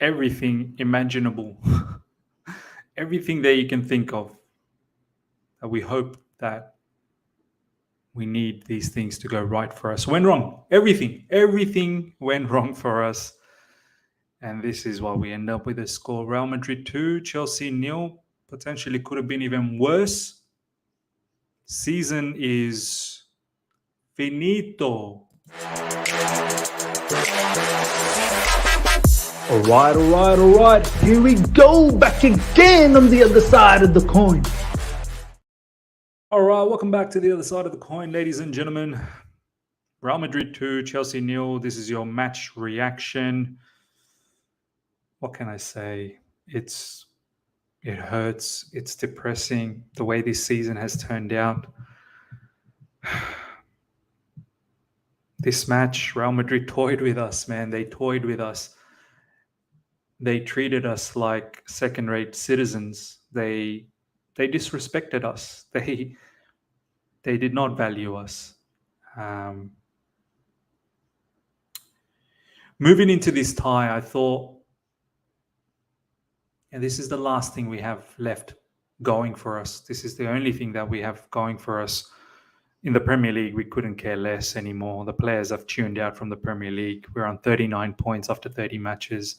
everything imaginable, everything that you can think of. We hope that we need these things to go right for us. Went wrong. Everything went wrong for us. And this is why we end up with a score. Real Madrid 2, Chelsea 0. Potentially could have been even worse. Season is finito. All right. Here we go, back again on the other side of the coin. All right, welcome back to the other side of the coin, ladies and gentlemen. Real Madrid 2, Chelsea 0. This is your match reaction. What can I say? It hurts. It's depressing the way this season has turned out. This match, Real Madrid toyed with us, man. They toyed with us. They treated us like second-rate citizens. They disrespected us. They did not value us. Moving into this tie, I thought, and this is the last thing we have left going for us. This is the only thing that we have going for us. In the Premier League, we couldn't care less anymore. The players have tuned out from the Premier League. We're on 39 points after 30 matches.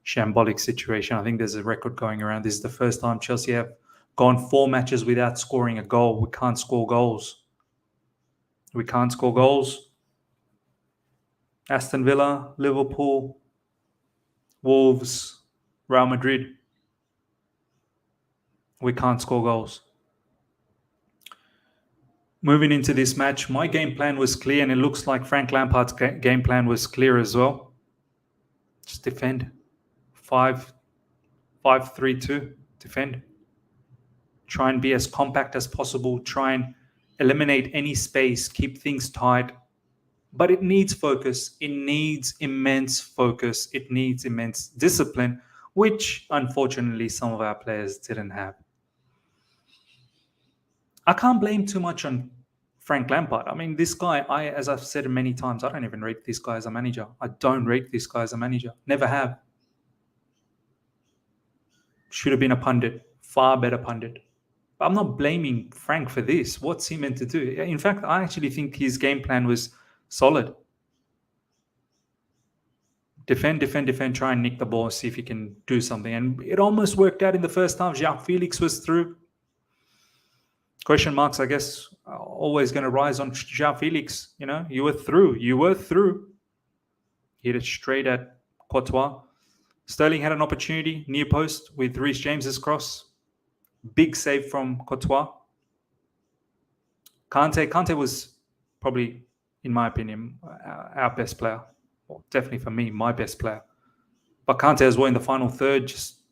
Shambolic situation. I think there's a record going around. This is the first time Chelsea have gone 4 matches without scoring a goal. We can't score goals. Aston Villa, Liverpool, Wolves, Real Madrid. We can't score goals. Moving into this match, my game plan was clear, and it looks like Frank Lampard's game plan was clear as well. Just defend. 5-3-2. Defend. Try and be as compact as possible. Try and eliminate any space. Keep things tight. But it needs focus. It needs immense focus. It needs immense discipline, which unfortunately some of our players didn't have. I can't blame too much on Frank Lampard. I mean, this guy, as I've said many times, I don't even rate this guy as a manager. I don't rate this guy as a manager. Never have. Should have been a pundit. Far better pundit. But I'm not blaming Frank for this. What's he meant to do? In fact, I actually think his game plan was solid. Defend, try and nick the ball, see if he can do something. And it almost worked out in the first half. João Felix was through. Question marks, I guess, are always going to rise on João Felix. You know, you were through. Hit it straight at Courtois. Sterling had an opportunity, near post, with Reece James's cross. Big save from Courtois. Kante was probably, in my opinion, our best player. Well, definitely for me, my best player. But Kante as well in the final third, just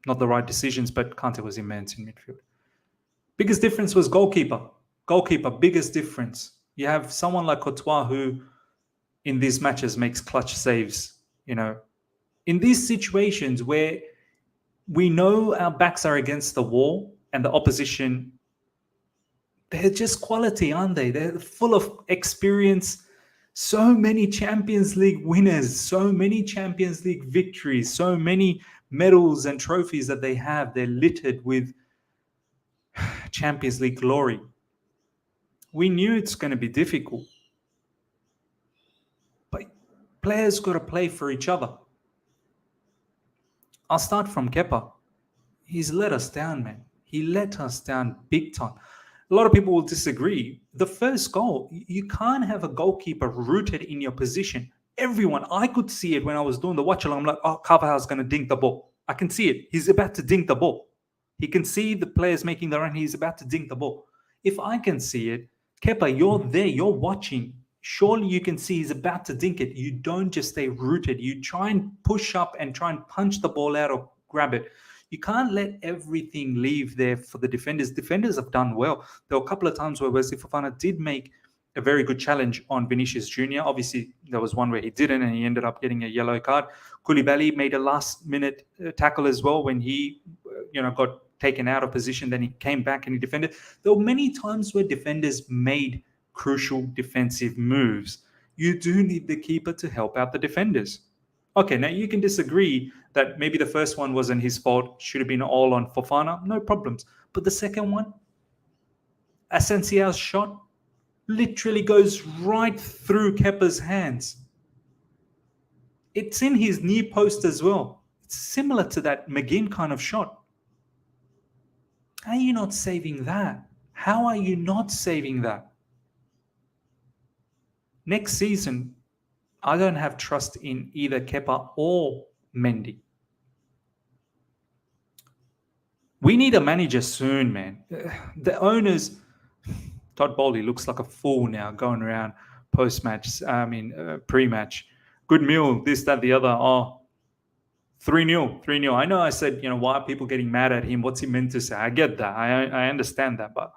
not the right decisions, but Kante was immense in midfield. Biggest difference was goalkeeper. Biggest difference. You have someone like Courtois who, in these matches, makes clutch saves. You know, in these situations where we know our backs are against the wall and the opposition, they're just quality, aren't they? They're full of experience. So many Champions League winners, so many Champions League victories, so many medals and trophies that they have. They're littered with Champions League glory. We knew it's going to be difficult. But players got to play for each other. I'll start from Kepa. He's let us down, man. He let us down big time. A lot of people will disagree. The first goal, you can't have a goalkeeper rooted in your position. Everyone, I could see it when I was doing the watch along. I'm like, oh, Carvajal's going to dink the ball. I can see it. He's about to dink the ball. He can see the players making the run. He's about to dink the ball. If I can see it, Kepa, you're there. You're watching. Surely you can see he's about to dink it. You don't just stay rooted. You try and push up and try and punch the ball out or grab it. You can't let everything leave there for the defenders. Defenders have done well. There were a couple of times where Wesley Fofana did make a very good challenge on Vinicius Jr. Obviously, there was one where he didn't, and he ended up getting a yellow card. Koulibaly made a last-minute tackle as well when he, got taken out of position. Then he came back and he defended. There were many times where defenders made crucial defensive moves. You do need the keeper to help out the defenders. Okay, now you can disagree that maybe the first one wasn't his fault, should have been all on Fofana, no problems. But the second one, Asensio's shot literally goes right through Kepa's hands. It's in his knee post as well. It's similar to that McGinn kind of shot. How are you not saving that? How are you not saving that? Next season, I don't have trust in either Kepa or Mendy. We need a manager soon, man. The owners, Todd Bowley looks like a fool now going around pre-match. Good meal, this, that, the other. Oh, 3-0, 3-0. I know I said, why are people getting mad at him? What's he meant to say? I get that. I understand that. But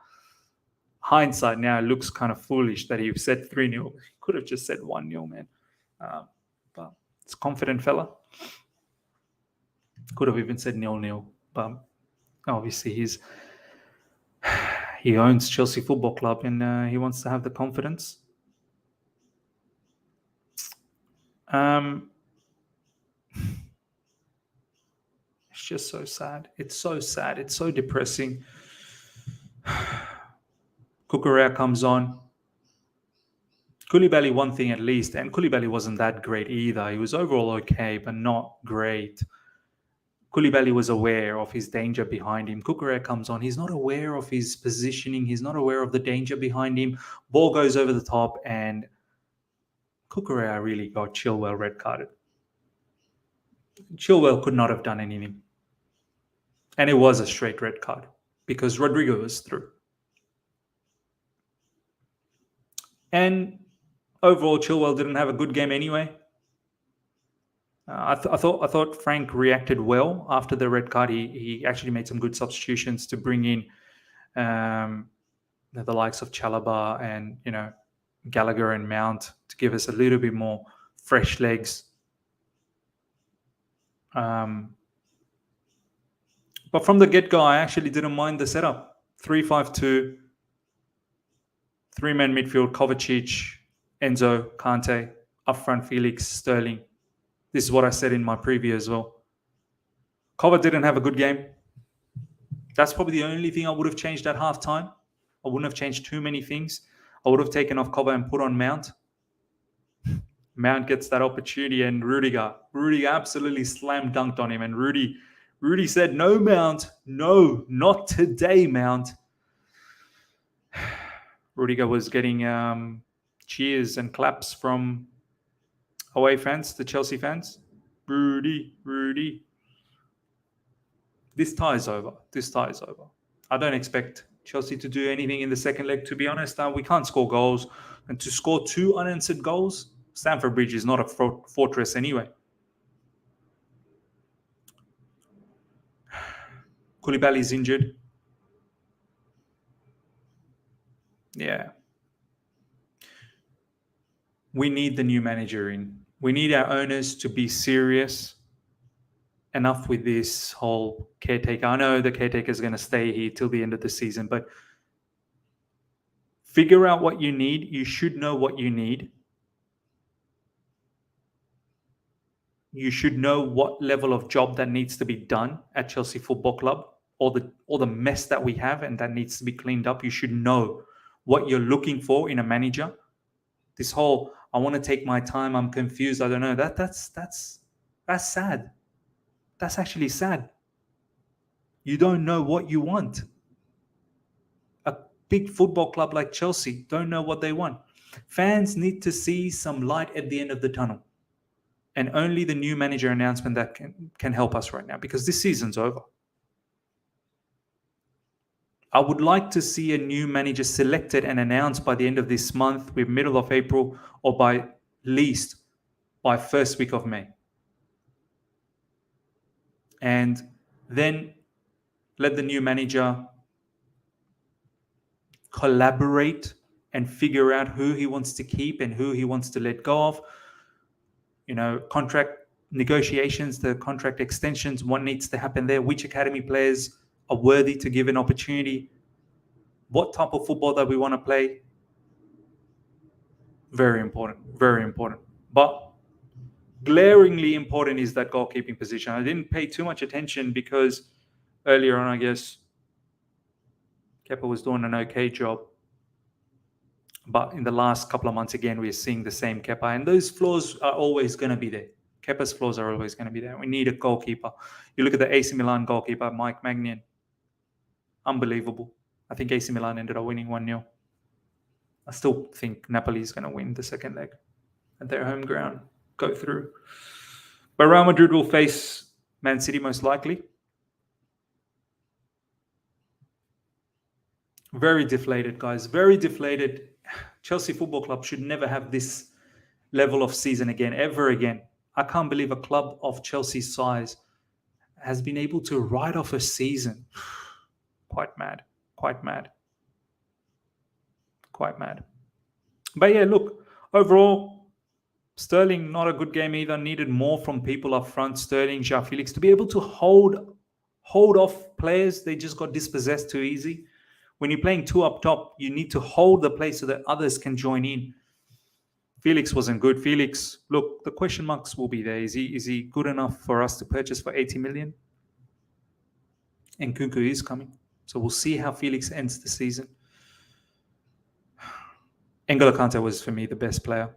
hindsight now looks kind of foolish that he said 3-0. He could have just said 1-0, man. But it's a confident fella. Could have even said 0-0. But obviously he owns Chelsea Football Club and he wants to have the confidence. It's just so sad. It's so sad. It's so depressing. Cucurella comes on. Koulibaly, one thing at least, and Koulibaly wasn't that great either. He was overall okay, but not great. Koulibaly was aware of his danger behind him. Cucurella comes on. He's not aware of his positioning. He's not aware of the danger behind him. Ball goes over the top, and Cucurella really got Chilwell red carded. Chilwell could not have done anything. And it was a straight red card because Rodrigo was through. And overall, Chilwell didn't have a good game anyway. I thought Frank reacted well after the red card. He actually made some good substitutions to bring in the likes of Chalobah and Gallagher and Mount to give us a little bit more fresh legs. But from the get-go, I actually didn't mind the setup. 3-5-2, three-man midfield, Kovacic, Enzo, Kante, up front Felix, Sterling. This is what I said in my preview as well. Kova didn't have a good game. That's probably the only thing I would have changed at halftime. I wouldn't have changed too many things. I would have taken off Kova and put on Mount. Mount gets that opportunity, and Rudiger absolutely slam dunked on him. And Rudy said, "No, Mount. No, not today, Mount." Rudiger was getting cheers and claps from away fans, the Chelsea fans. Rudy. This tie is over. I don't expect Chelsea to do anything in the second leg, to be honest. We can't score goals. And to score 2 unanswered goals, Stamford Bridge is not a fortress anyway. Koulibaly's injured. Yeah. We need the new manager in. We need our owners to be serious. Enough with this whole caretaker. I know the caretaker is going to stay here till the end of the season, but figure out what you need. You should know what you need. You should know what level of job that needs to be done at Chelsea Football Club, all the mess that we have and that needs to be cleaned up. You should know what you're looking for in a manager. This whole, I want to take my time, I'm confused, I don't know. That's sad. That's actually sad. You don't know what you want. A big football club like Chelsea don't know what they want. Fans need to see some light at the end of the tunnel. And only the new manager announcement that can help us right now, because this season's over. I would like to see a new manager selected and announced by the end of this month, with middle of April, or by least by first week of May. And then let the new manager collaborate and figure out who he wants to keep and who he wants to let go of. Contract negotiations, the contract extensions, what needs to happen there, which academy players are worthy to give an opportunity, what type of football that we want to play. Very important, very important. But glaringly important is that goalkeeping position. I didn't pay too much attention because earlier on, I guess, Kepa was doing an okay job. But in the last couple of months, again, we're seeing the same Kepa. And those flaws are always going to be there. Kepa's flaws are always going to be there. We need a goalkeeper. You look at the AC Milan goalkeeper, Mike Maignan. Unbelievable. I think AC Milan ended up winning 1-0. I still think Napoli is going to win the second leg at their home ground, go through. But Real Madrid will face Man City most likely. Very deflated, guys. Very deflated. Chelsea Football Club should never have this level of season again, ever again. I can't believe a club of Chelsea's size has been able to write off a season. Quite mad. Quite mad. Quite mad. But yeah, look, overall, Sterling, not a good game either. Needed more from people up front. Sterling, João Felix, to be able to hold off players. They just got dispossessed too easy. When you're playing two up top, you need to hold the play so that others can join in. Felix wasn't good. Felix, look, the question marks will be there. Is he good enough for us to purchase for 80 million? And Nkunku is coming. So we'll see how Felix ends the season. N'Golo Kante was, for me, the best player.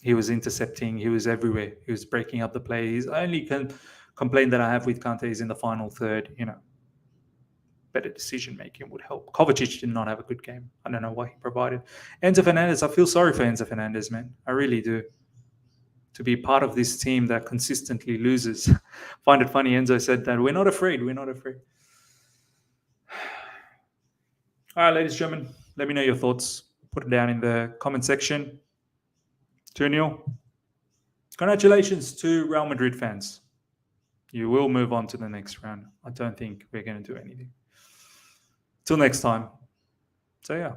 He was intercepting. He was everywhere. He was breaking up the play. His only complaint that I have with Kante is in the final third. Better decision-making would help. Kovacic did not have a good game. I don't know what he provided. Enzo Fernandez, I feel sorry for Enzo Fernandez, man. I really do. To be part of this team that consistently loses. Find it funny, Enzo said that. We're not afraid. We're not afraid. All right, ladies and gentlemen, let me know your thoughts. Put it down in the comment section. 2-0. Congratulations to Real Madrid fans. You will move on to the next round. I don't think we're going to do anything. Till next time. So yeah.